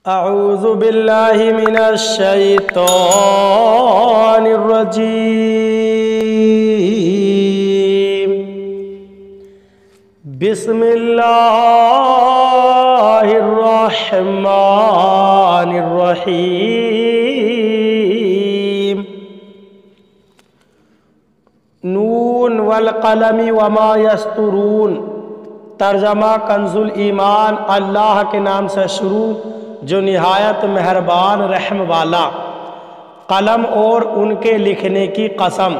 اعوذ باللہ من الشیطان الرجیم بسم اللہ الرحمن الرحیم نون والقلم وما یسطرون۔ ترجمہ کنز الایمان، اللہ کے نام سے شروع جو نہایت مہربان رحم والا۔ قلم اور ان کے لکھنے کی قسم۔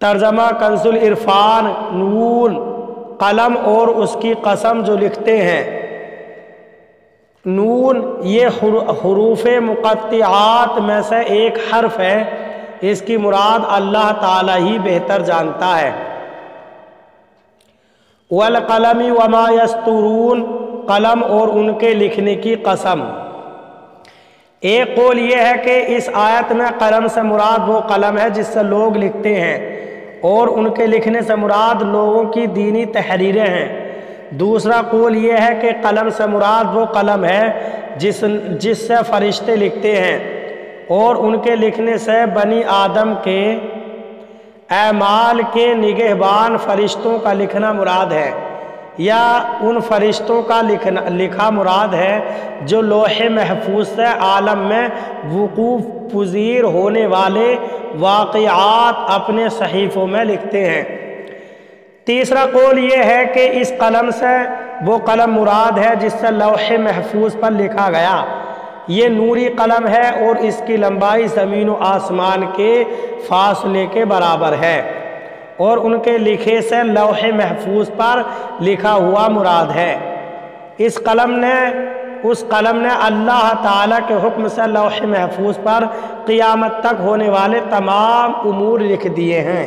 ترجمہ کنز العرفان، نون قلم اور اس کی قسم جو لکھتے ہیں۔ نون یہ حروف مقطعات میں سے ایک حرف ہے، اس کی مراد اللہ تعالی ہی بہتر جانتا ہے۔ والقلم وما یسطرون، قلم اور ان کے لکھنے کی قسم۔ ایک قول یہ ہے کہ اس آیت میں قلم سے مراد وہ قلم ہے جس سے لوگ لکھتے ہیں، اور ان کے لکھنے سے مراد لوگوں کی دینی تحریریں ہیں۔ دوسرا قول یہ ہے کہ قلم سے مراد وہ قلم ہے جس سے فرشتے لکھتے ہیں، اور ان کے لکھنے سے بنی آدم کے اعمال کے نگہبان فرشتوں کا لکھنا مراد ہے، یا ان فرشتوں کا لکھا مراد ہے جو لوح محفوظ سے عالم میں وقوع پذیر ہونے والے واقعات اپنے صحیفوں میں لکھتے ہیں۔ تیسرا قول یہ ہے کہ اس قلم سے وہ قلم مراد ہے جس سے لوح محفوظ پر لکھا گیا۔ یہ نوری قلم ہے اور اس کی لمبائی زمین و آسمان کے فاصلے کے برابر ہے، اور ان کے لکھے سے لوح محفوظ پر لکھا ہوا مراد ہے۔ اس قلم نے اللہ تعالیٰ کے حکم سے لوح محفوظ پر قیامت تک ہونے والے تمام امور لکھ دیے ہیں،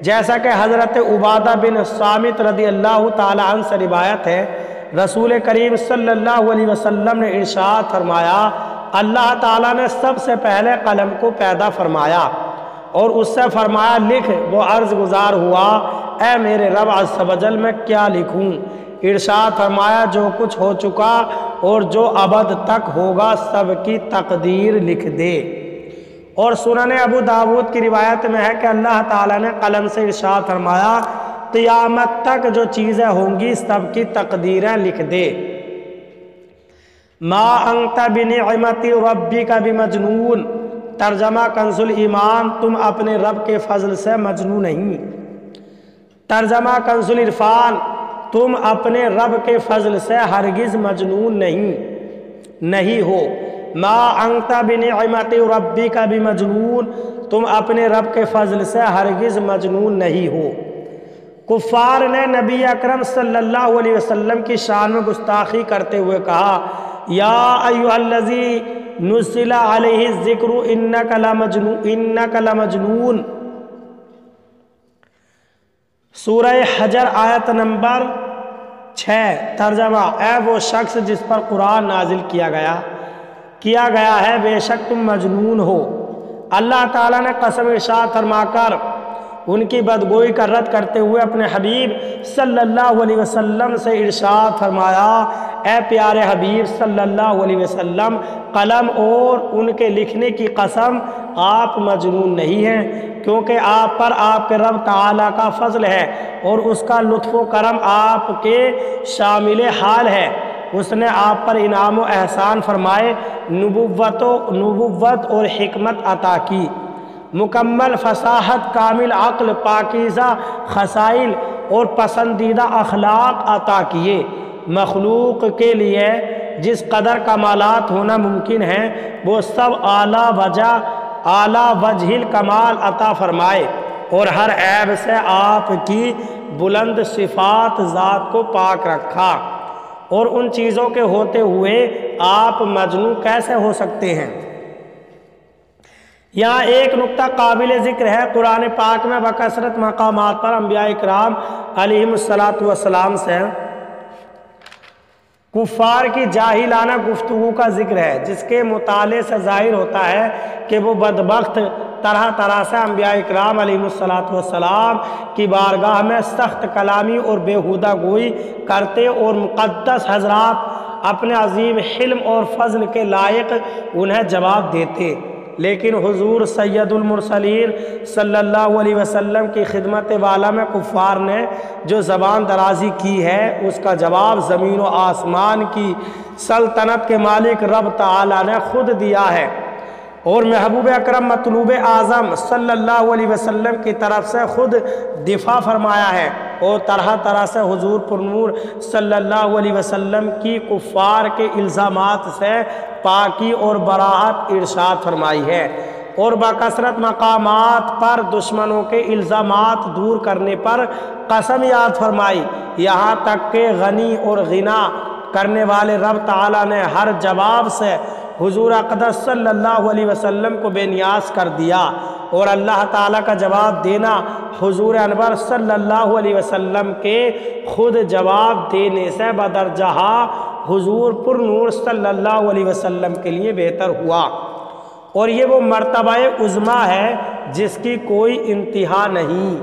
جیسا کہ حضرت عبادہ بن صامت رضی اللہ تعالیٰ عنہ سے روایت ہے، رسول کریم صلی اللہ علیہ وسلم نے ارشاد فرمایا، اللہ تعالیٰ نے سب سے پہلے قلم کو پیدا فرمایا اور اس سے فرمایا لکھ۔ وہ عرض گزار ہوا، اے میرے رب عز و جل میں کیا لکھوں؟ ارشاد فرمایا جو کچھ ہو چکا اور جو ابد تک ہوگا سب کی تقدیر لکھ دے۔ اور سنن ابو داود کی روایت میں ہے کہ اللہ تعالیٰ نے قلم سے ارشاد فرمایا قیامت تک جو چیزیں ہوں گی سب کی تقدیریں لکھ دے۔ ما انت بنعمت ربک بمجنون۔ ترجمہ کنز الایمان، تم اپنے رب کے فضل سے مجنون نہیں۔ ترجمہ کنز العرفان، تم اپنے رب کے فضل سے ہرگز مجنون نہیں ہو۔ ما انت بنعمت ربک بمجنون، تم اپنے رب کے فضل سے ہرگز مجنون نہیں ہو۔ کفار نے نبی اکرم صلی اللہ علیہ وسلم کی شان میں گستاخی کرتے ہوئے کہا، یا ایھا الذی نزل علیہ الذکر انک لمجنون۔ سورہ حجر آیت نمبر 6۔ ترجمہ، اے وہ شخص جس پر قرآن نازل کیا گیا ہے بے شک تم مجنون ہو۔ اللہ تعالیٰ نے قسم ارشاد فرما کر ان کی بدگوئی کا رد کرتے ہوئے اپنے حبیب صلی اللہ علیہ وسلم سے ارشاد فرمایا، اے پیارے حبیب صلی اللہ علیہ وسلم، قلم اور ان کے لکھنے کی قسم آپ مجنون نہیں ہیں، کیونکہ آپ پر آپ کے رب تعالیٰ کا فضل ہے اور اس کا لطف و کرم آپ کے شامل حال ہے۔ اس نے آپ پر انعام و احسان فرمائے، نبوت اور حکمت عطا کی، مکمل فصاحت، کامل عقل، پاکیزہ خصائل اور پسندیدہ اخلاق عطا کیے۔ مخلوق کے لیے جس قدر کمالات ہونا ممکن ہیں وہ سب اعلیٰ وجہ الکمال عطا فرمائے، اور ہر عیب سے آپ کی بلند صفات ذات کو پاک رکھا۔ اور ان چیزوں کے ہوتے ہوئے آپ مجنون کیسے ہو سکتے ہیں؟ یہاں ایک نکتہ قابل ذکر ہے، قرآن پاک میں بکثرت مقامات پر انبیاء اکرام علیہم السلام سے کفار کی جاہلانہ گفتگو کا ذکر ہے، جس کے مطالعے سے ظاہر ہوتا ہے کہ وہ بدبخت طرح طرح سے انبیاء اکرام علیہ السلام کی بارگاہ میں سخت کلامی اور بیہودہ گوئی کرتے اور مقدس حضرات اپنے عظیم حلم اور فضل کے لائق انہیں جواب دیتے، لیکن حضور سید المرسلین صلی اللہ علیہ وسلم کی خدمت والا میں کفار نے جو زبان درازی کی ہے، اس کا جواب زمین و آسمان کی سلطنت کے مالک رب تعالیٰ نے خود دیا ہے، اور محبوب اکرم مطلوب اعظم صلی اللہ علیہ وسلم کی طرف سے خود دفاع فرمایا ہے، اور طرح طرح سے حضور پر نور صلی اللہ علیہ وسلم کی کفار کے الزامات سے پاکی اور براءت ارشاد فرمائی ہے، اور بکثرت مقامات پر دشمنوں کے الزامات دور کرنے پر قسم یاد فرمائی، یہاں تک کہ غنی اور غنا کرنے والے رب تعالیٰ نے ہر جواب سے حضور اقدس صلی اللہ علیہ وسلم کو بے نیاز کر دیا، اور اللہ تعالیٰ کا جواب دینا حضور انور صلی اللہ علیہ وسلم کے خود جواب دینے سے بدرجہ حضور پر نور صلی اللہ علیہ وسلم کے لیے بہتر ہوا، اور یہ وہ مرتبہ عظمیٰ ہے جس کی کوئی انتہا نہیں۔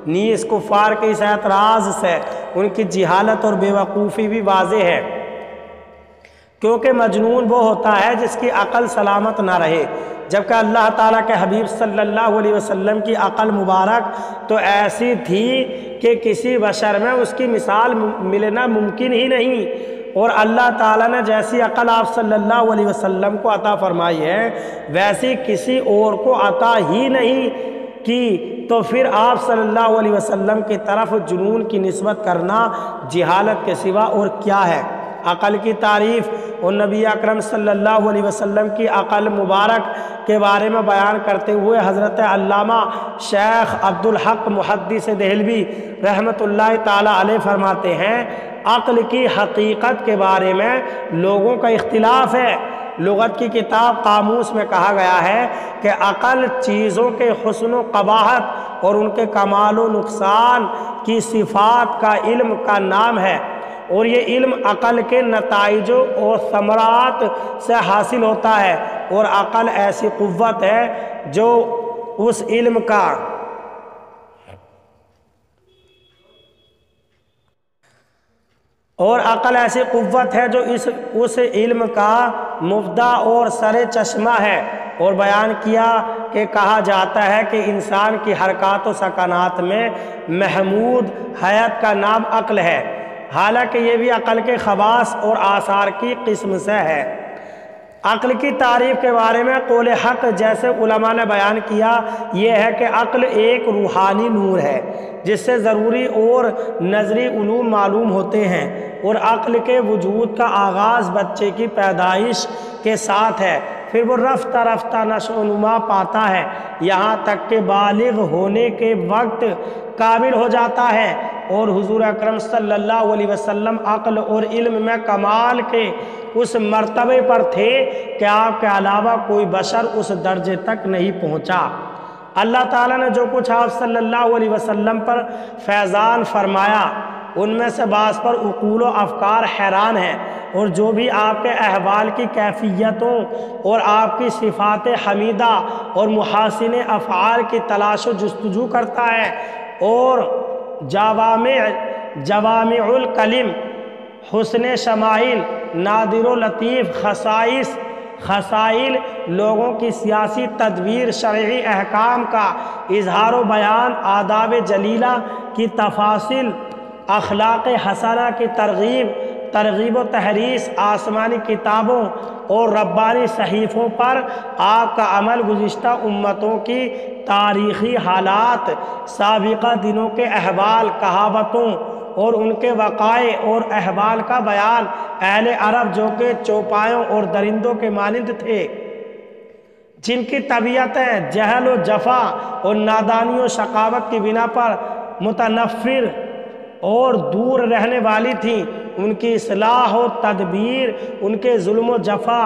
نیز کفار کے اس اعتراض سے ان کی جہالت اور بے وقوفی بھی واضح ہے، کیونکہ مجنون وہ ہوتا ہے جس کی عقل سلامت نہ رہے، جبکہ اللہ تعالیٰ کے حبیب صلی اللہ علیہ وسلم کی عقل مبارک تو ایسی تھی کہ کسی بشر میں اس کی مثال ملنا ممکن ہی نہیں، اور اللہ تعالیٰ نے جیسی عقل آپ صلی اللہ علیہ وسلم کو عطا فرمائی ہے ویسی کسی اور کو عطا ہی نہیں کی، تو پھر آپ صلی اللہ علیہ وسلم کی طرف جنون کی نسبت کرنا جہالت کے سوا اور کیا ہے۔ عقل کی تعریف اور نبی اکرم صلی اللہ علیہ وسلم کی عقل مبارک کے بارے میں بیان کرتے ہوئے حضرت علامہ شیخ عبدالحق محدث دہلوی رحمۃ اللہ تعالی علیہ فرماتے ہیں، عقل کی حقیقت کے بارے میں لوگوں کا اختلاف ہے۔ لغت کی کتاب قاموس میں کہا گیا ہے کہ عقل چیزوں کے حسن و قباحت اور ان کے کمال و نقصان کی صفات کا علم کا نام ہے، اور یہ علم عقل کے نتائج اور ثمرات سے حاصل ہوتا ہے، اور عقل ایسی قوت ہے جو اس علم کا اس علم کا مبدا اور سر چشمہ ہے، اور بیان کیا کہ کہا جاتا ہے کہ انسان کی حرکات و سکنات میں محمود حیات کا نام عقل ہے، حالانکہ یہ بھی عقل کے خواص اور آثار کی قسم سے ہے۔ عقل کی تعریف کے بارے میں قول حق جیسے علماء نے بیان کیا یہ ہے کہ عقل ایک روحانی نور ہے جس سے ضروری اور نظری علوم معلوم ہوتے ہیں، اور عقل کے وجود کا آغاز بچے کی پیدائش کے ساتھ ہے، پھر وہ رفتہ رفتہ نشو و نما پاتا ہے، یہاں تک کہ بالغ ہونے کے وقت کامل ہو جاتا ہے، اور حضور اکرم صلی اللہ علیہ وسلم عقل اور علم میں کمال کے اس مرتبے پر تھے کہ آپ کے علاوہ کوئی بشر اس درجے تک نہیں پہنچا۔ اللہ تعالیٰ نے جو کچھ آپ صلی اللہ علیہ وسلم پر فیضان فرمایا ان میں سے بعض پر عقول و افکار حیران ہیں، اور جو بھی آپ کے احوال کی کیفیتوں اور آپ کی صفات حمیدہ اور محاسن افعال کی تلاش و جستجو کرتا ہے، اور جوامع الکلم، حسن شمائل، نادر و لطیف خصائل، لوگوں کی سیاسی تدبیر، شرعی احکام کا اظہار و بیان، آداب جلیلہ کی تفاصیل، اخلاق حسنہ کی ترغیب و تحریص، آسمانی کتابوں اور ربانی صحیفوں پر آپ کا عمل، گزشتہ امتوں کی تاریخی حالات، سابقہ دنوں کے احوال، کہاوتوں اور ان کے وقائع اور احوال کا بیان، اہل عرب جو کہ چوپایوں اور درندوں کے مانند تھے، جن کی طبیعتیں جہل و جفا اور نادانی و شقاوت کی بنا پر متنفر اور دور رہنے والی تھیں، ان کی اصلاح و تدبیر، ان کے ظلم و جفا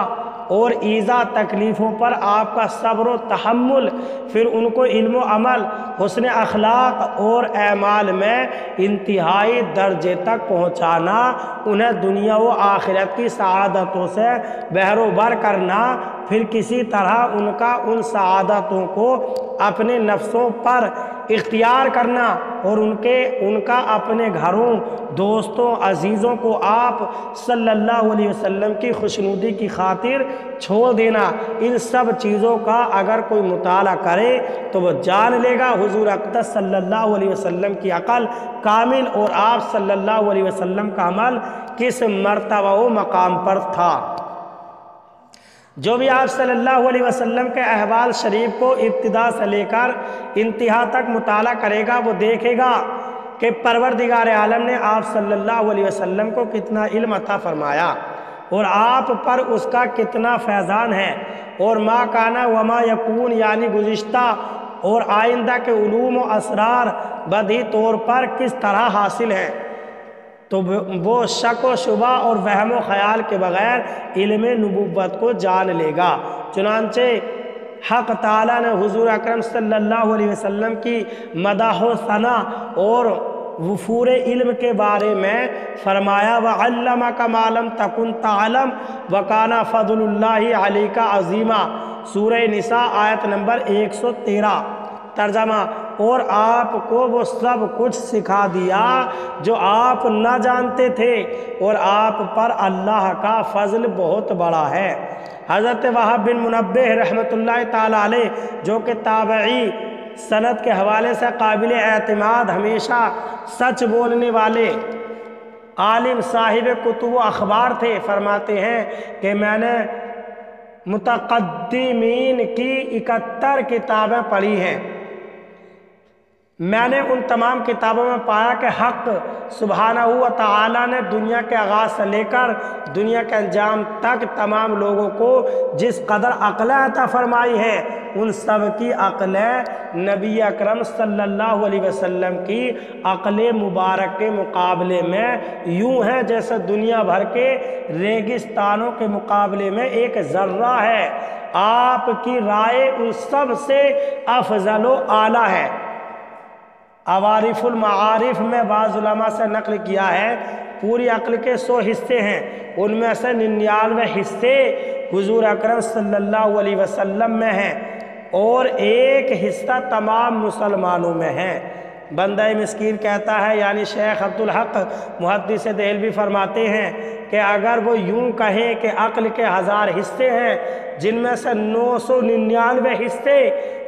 اور ایذا تکلیفوں پر آپ کا صبر و تحمل، پھر ان کو علم و عمل، حسن اخلاق اور اعمال میں انتہائی درجے تک پہنچانا، انہیں دنیا و آخرت کی سعادتوں سے بہر و بر کرنا، پھر کسی طرح ان سعادتوں کو اپنے نفسوں پر اختیار کرنا اور ان کا اپنے گھروں، دوستوں، عزیزوں کو آپ صلی اللہ علیہ وسلم کی خوشنودی کی خاطر چھوڑ دینا، ان سب چیزوں کا اگر کوئی مطالعہ کرے تو وہ جان لے گا حضور اقدس صلی اللہ علیہ وسلم کی عقل کامل اور آپ صلی اللہ علیہ وسلم کا عمل کس مرتبہ و مقام پر تھا۔ جو بھی آپ صلی اللہ علیہ وسلم کے احوال شریف کو ابتدا سے لے کر انتہا تک مطالعہ کرے گا، وہ دیکھے گا کہ پروردگار عالم نے آپ صلی اللہ علیہ وسلم کو کتنا علم عطا فرمایا اور آپ پر اس کا کتنا فیضان ہے، اور ما کانا وما یکون یعنی گزشتہ اور آئندہ کے علوم و اسرار بدیہی طور پر کس طرح حاصل ہیں، تو وہ شک و شبہ اور وہم و خیال کے بغیر علم نبوت کو جان لے گا۔ چنانچہ حق تعالیٰ نے حضور اکرم صلی اللہ علیہ وسلم کی مدح و ثنا اور وفور علم کے بارے میں فرمایا وَعَلَّمَكَ مَا لَمْ تَكُنْ تَعْلَمْ وَكَانَ فَضْلُ اللَّهِ عَلَيْكَ عَظِيمًا، سورہ نساء آیت نمبر 113۔ ترجمہ، اور آپ کو وہ سب کچھ سکھا دیا جو آپ نہ جانتے تھے اور آپ پر اللہ کا فضل بہت بڑا ہے۔ حضرت وہب بن منبہ رحمۃ اللہ تعالیٰ علیہ، جو کہ تابعی سند کے حوالے سے قابل اعتماد، ہمیشہ سچ بولنے والے عالم، صاحب کتب و اخبار تھے، فرماتے ہیں کہ میں نے متقدمین کی 71 کتابیں پڑھی ہیں۔ میں نے ان تمام کتابوں میں پایا کہ حق سبحانہ و تعالیٰ نے دنیا کے آغاز سے لے کر دنیا کے انجام تک تمام لوگوں کو جس قدر عقلیں عطا فرمائی ہیں، ان سب کی عقلیں نبی اکرم صلی اللہ علیہ وسلم کی عقل مبارک کے مقابلے میں یوں ہیں جیسے دنیا بھر کے ریگستانوں کے مقابلے میں ایک ذرہ ہے۔ آپ کی رائے ان سب سے افضل و اعلیٰ ہے۔ عوارف المعارف میں بعض علماء سے نقل کیا ہے پوری عقل کے 100 حصے ہیں، ان میں سے 99 حصے حضور اکرم صلی اللہ علیہ وسلم میں ہیں اور ایک حصہ تمام مسلمانوں میں ہے۔ بندہ مسکین کہتا ہے، یعنی شیخ عبدالحق محدث دہلوی فرماتے ہیں کہ اگر وہ یوں کہیں کہ عقل کے 1000 حصے ہیں جن میں سے 999 حصے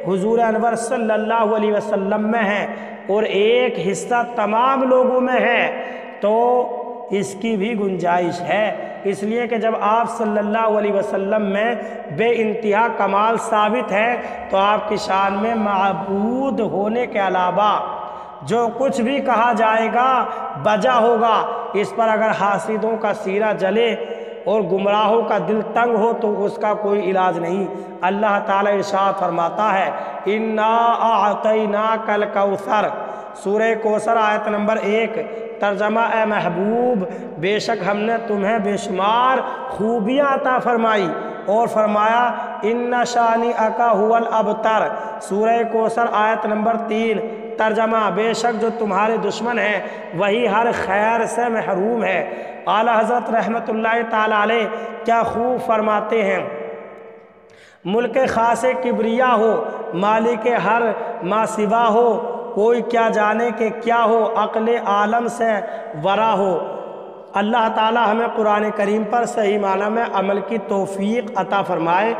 حضور انور صلی اللہ علیہ وسلم میں ہیں اور ایک حصہ تمام لوگوں میں ہے، تو اس کی بھی گنجائش ہے، اس لیے کہ جب آپ صلی اللہ علیہ وسلم میں بے انتہا کمال ثابت ہے تو آپ کی شان میں معبود ہونے کے علاوہ جو کچھ بھی کہا جائے گا بجا ہوگا۔ اس پر اگر حاسدوں کا سینہ جلے اور گمراہوں کا دل تنگ ہو تو اس کا کوئی علاج نہیں۔ اللہ تعالیٰ ارشاد فرماتا ہے اِنَّا أَعْطَيْنَاكَ الْكَوْثَرَ، سورہ کوثر آیت نمبر 1۔ ترجمہ، اے محبوب بے شک ہم نے تمہیں بے شمار خوبیاں عطا فرمائی، اور فرمایا اِنَّ شَانِئَكَ هُوَ الْأَبْتَرُ، سورہ کوثر آیت نمبر 3۔ ترجمہ، بے شک جو تمہارے دشمن ہیں وہی ہر خیر سے محروم ہے۔ اعلیٰ حضرت رحمت اللہ تعالیٰ علیہ کیا خوب فرماتے ہیں، ملک خاص کبریا ہو، مالک ہر ما سوا ہو، کوئی کیا جانے کہ کیا ہو، عقل عالم سے ورا ہو۔ اللہ تعالیٰ ہمیں قرآن کریم پر صحیح معنی میں عمل کی توفیق عطا فرمائے۔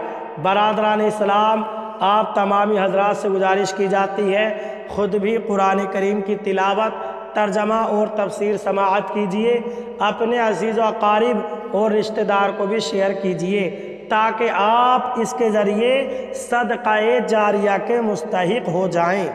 برادران اسلام، آپ تمامی حضرات سے گزارش کی جاتی ہے خود بھی قرآن کریم کی تلاوت، ترجمہ اور تفسیر سماعت کیجئے، اپنے عزیز و اقارب اور رشتہ دار کو بھی شیئر کیجئے تاکہ آپ اس کے ذریعے صدقہ جاریہ کے مستحق ہو جائیں۔